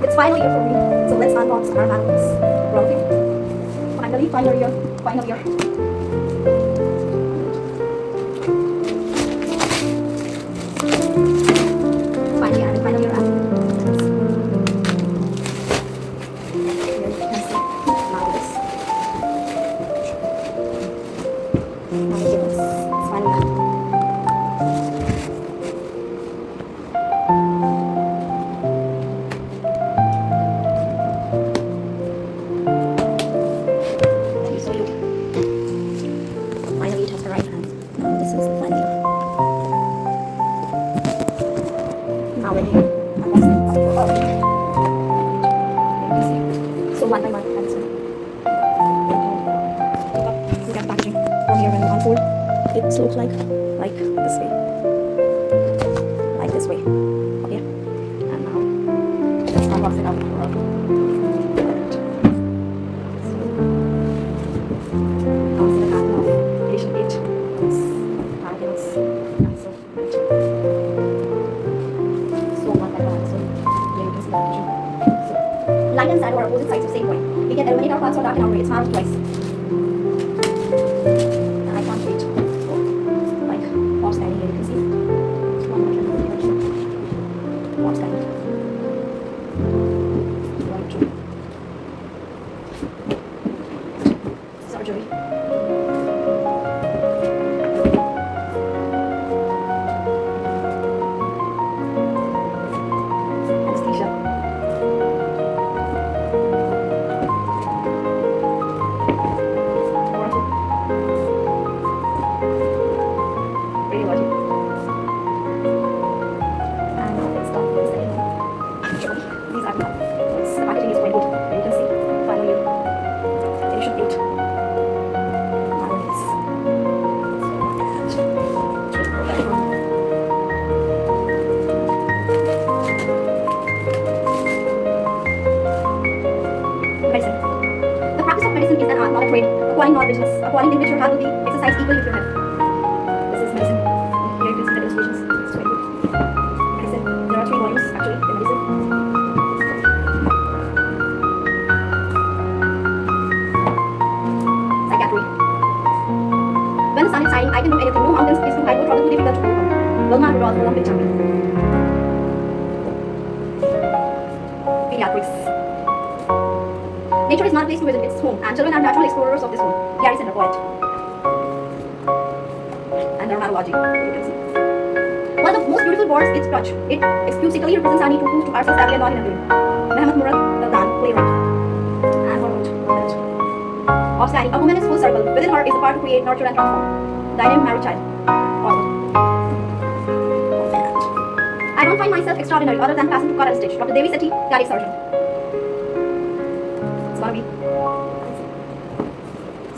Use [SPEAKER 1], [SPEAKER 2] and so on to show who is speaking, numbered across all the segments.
[SPEAKER 1] It's final year for me, so let's unbox our manuals. Finally, final year. Finally, I'm in final year. Here you can see manuals. My goodness, it's final year. Finally, it has arrived, and now this is the final year. Now let me unbox it. You can see. So one by one, and this one. Look at the packaging from here when you unfold. It looks like this way. Like this way. Okay. And now let's unbox it out. Light and sad are opposite sides of the same coin. We can eliminate our paths or darken our way. It's marked twice. And I can't wait. So, like, what's standing here, you can see. One more time. What's standing? Surgery. Anesthesia. These are the packaging is quite good. You can see final year edition 8. Marrow Edition. Medicine. The practice of medicine is an art, not a trade. Acquiring knowledge, acquiring the which your heart will be exercised equally with your head. This is medicine. Here you can see the illustrations. It's quite good. Medicine. There are 3 volumes actually in medicine. When the sun is shining, I can do anything. No mountains is too high, no trouble too difficult to overcome. Wilma Rudolph, Olympic champion. Pediatrics. Nature is not a place to visit, it's home, and children are natural explorers of this home. Gary Center, poet. And dermatology, you can see. One of the most beautiful words is touch. It exclusively represents our need to prove to ourselves that we are not in a dream. Mehmet Murad Daldan, playwright. And one more. Outstanding. A woman is full circle. Within her is the power to create, nurture, and transform. Dynamic married child. Awesome. I don't find myself extraordinary other than passing to cut and stitch. Dr. Devi Sethi, cardiac surgeon. It's gonna be.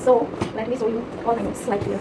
[SPEAKER 1] So, let me show you all my notes like here.